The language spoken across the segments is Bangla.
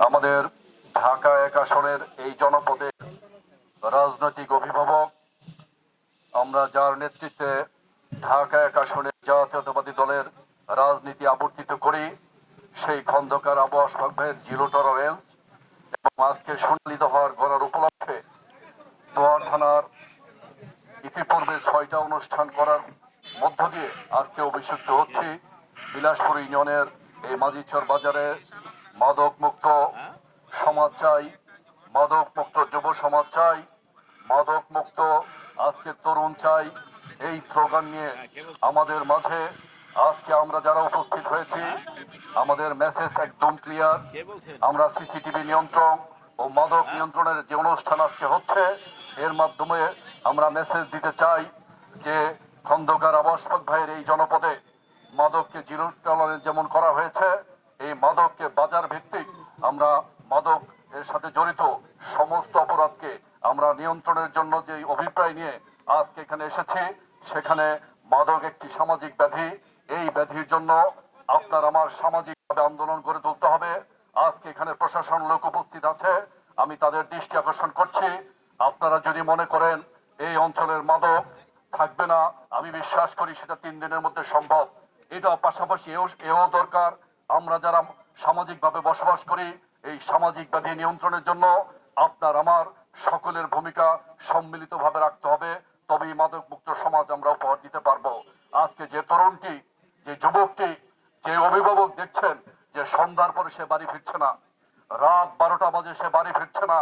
আমাদের ঢাকা ১ আসনের এই জনপদে রাজনৈতিক অভিভাবক, আমরা যার নেতৃত্বে ঢাকা ১ আসনের জাতীয়তাবাদী দলের রাজনীতি আবর্তিত করি, সেই খন্দকার আবু আশফাক ভাইয়ের জিরো টলারেন্স এবং আজকে সোনালী দফার গড়ার উপলক্ষে দোয়ার থানার ইতিপূর্বে ৬টা অনুষ্ঠান করার মধ্য দিয়ে আজকে অভিষিক্ত হচ্ছি বিলাসপুর ইউনিয়নের এই মাঝিচর বাজারে মাদক মুক্ত সমাজ চাই, মাদক মুক্ত যুব সমাজ চাই, মাদক মুক্ত আজকে তরুণ চাই। এই স্লোগান নিয়ে আমাদের মাঝে আজকে আমরা যারা উপস্থিত হয়েছি, আমাদের মেসেজ একদম ক্লিয়ার। আমরা সিসিটিভি নিয়ন্ত্রণ ও মাদক নিয়ন্ত্রণের যে অনুষ্ঠান আজকে হচ্ছে, এর মাধ্যমে আমরা মেসেজ দিতে চাই যে খন্দকার আবু আশফাক ভাইয়ের এই জনপদে মাদককে জিরো টলারেন্স যেমন করা হয়েছে, এই মাদককে বাজার ভিত্তিক আমরা মাদক এর সাথে জড়িত সমস্ত অপরাধকে আমরা নিয়ন্ত্রণের জন্য যে অভিপ্রায় নিয়ে আজকে এখানে এসেছি, সেখানে মাদক একটি সামাজিক ব্যাধি। এই ব্যাধির জন্য আপনার আমার সামাজিকভাবে আন্দোলন গড়ে তুলতে হবে। আজকে এখানে প্রশাসন লোক উপস্থিত আছে, আমি তাদের দৃষ্টি আকর্ষণ করছি। আপনারা যদি মনে করেন এই অঞ্চলের মাদক থাকবে না, আমি বিশ্বাস করি সেটা 3 দিনের মধ্যে সম্ভব। এটা পাশাপাশি এও দরকার, আমরা যারা সামাজিকভাবে বসবাস করি, এই সামাজিক ব্যাধি নিয়ন্ত্রণের জন্য আপনার আমার সকলের ভূমিকা সম্মিলিতভাবে রাখতে হবে, তবেই মাদক মুক্ত সমাজ আমরা উপহার দিতে পারবো। আজকে যে তরুণটি, যে যুবকটি, যে অভিভাবক দেখছেন যে সন্ধ্যার পরে সে বাড়ি ফিরছে না, রাত 12টা বাজে সে বাড়ি ফিরছে না,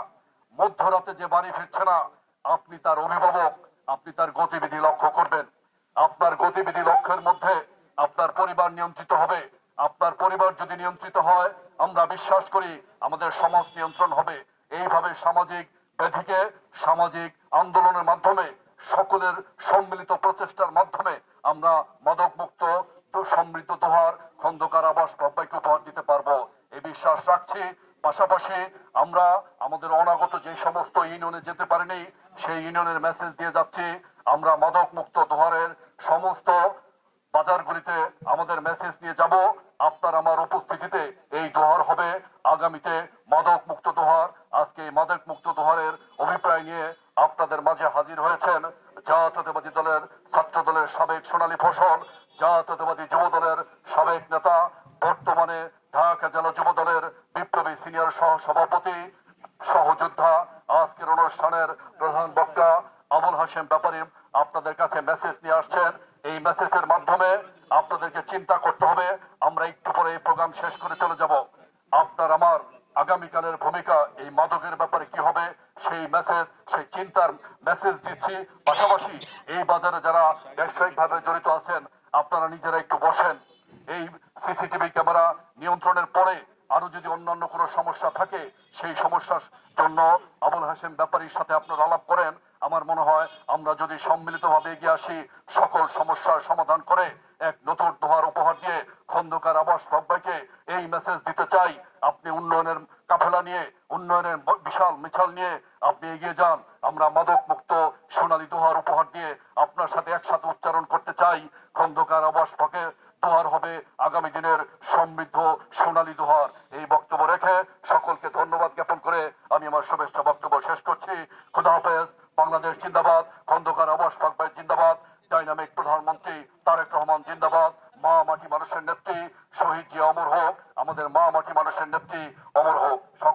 মধ্যরাতে যে বাড়ি ফিরছে না, আপনি তার অভিভাবক, আপনি তার গতিবিধি লক্ষ্য করবেন। আপনার গতিবিধি লক্ষ্যের মধ্যে আপনার পরিবার নিয়ন্ত্রিত হবে। আপনার পরিবার যদি নিয়ন্ত্রিত হয়, আমরা বিশ্বাস করি আমাদের সমাজ নিয়ন্ত্রণ হবে। এইভাবে সামাজিক ব্যাধিকে সামাজিক আন্দোলনের মাধ্যমে, সকলের সম্মিলিত প্রচেষ্টার মাধ্যমে আমরা মাদক মুক্ত সমৃদ্ধ দোহার খন্দকার আবাস ভাইকে উপহার দিতে পারবো, এই বিশ্বাস রাখছি। পাশাপাশি আমরা আমাদের অনাগত যে সমস্ত ইউনিয়নে যেতে পারিনি, সেই ইউনিয়নের মেসেজ দিয়ে যাচ্ছি। আমরা মাদক মুক্ত দোহারের সমস্ত বাজারগুলিতে আমাদের মেসেজ নিয়ে যাব। আপনার আমার উপস্থিতিতে এই দোহার হবে আগামীতে মাদক মুক্ত দোহার। আজকে এই মাদক মুক্ত দোহারের অভিপ্রায় নিয়ে আপনাদের মাঝে হাজির হয়েছেন জাতীয়তাবাদী দলের ছাত্র দলের সাবেক সোনালী ফসল, জাতীয়তাবাদী যুব দলের সাবেক নেতা, বর্তমানে ঢাকা জেলা যুব দলের বিপ্লবী সিনিয়র সহ সভাপতি সহযোদ্ধা, আজকের অনুষ্ঠানের প্রধান বক্তা আবুল হাশেম ব্যাপারী আপনাদের কাছে মেসেজ নিয়ে আসছেন। এই মেসেজের মাধ্যমে আপনাদেরকে চিন্তা করতে হবে। আমরা একটু পরে এই প্রোগ্রাম শেষ করে চলে যাব। আপনার আমার আগামীকালের ভূমিকা এই মাদকের ব্যাপারে কি হবে, সেই মেসেজ, সেই চিন্তার মেসেজ দিচ্ছি। পাশাপাশি এই বাজারে যারা ব্যবসায়িক ভাবে জড়িত আছেন, আপনারা নিজেরা একটু বসেন। এই সিসিটিভি ক্যামেরা নিয়ন্ত্রণের পরে আরো যদি অন্যান্য কোনো সমস্যা থাকে, সেই সমস্যার জন্য আবুল হাশেম ব্যাপারীর সাথে আপনারা আলাপ করেন। আমার মনে হয় আমরা যদি সম্মিলিতভাবে এগিয়ে আসি, সকল সমস্যার সমাধান করে এক নতুন দোহার উপহার দিয়ে খন্দকার আবাস ভাইকে এই মেসেজ দিতে চাই, আপনি উন্নয়নের কাফেলা নিয়ে, উন্নয়নের বিশাল মিছিল নিয়ে আপনি এগিয়ে যান। আমরা মাদক মুক্ত সোনালী দোহার উপহার দিয়ে আপনার সাথে একসাথে উচ্চারণ করতে চাই, খন্দকার আবাস দোহার হবে আগামী দিনের সমৃদ্ধ সোনালী দোহার। এই বক্তব্য রেখে সকলকে ধন্যবাদ জ্ঞাপন করে আমি আমার শুভেচ্ছা বক্তব্য শেষ করছি। খুদা হাফেজ। বাংলাদেশ জিন্দাবাদ। খন্দকার আবাস ভাই জিন্দাবাদ। ডাইনামিক প্রধানমন্ত্রী তারেক রহমান জিন্দাবাদ। মা মাটি মানুষের নেত্রী শহীদ জিয়া অমর হোক। আমাদের মা মাটি মানুষের নেত্রী অমর হোক।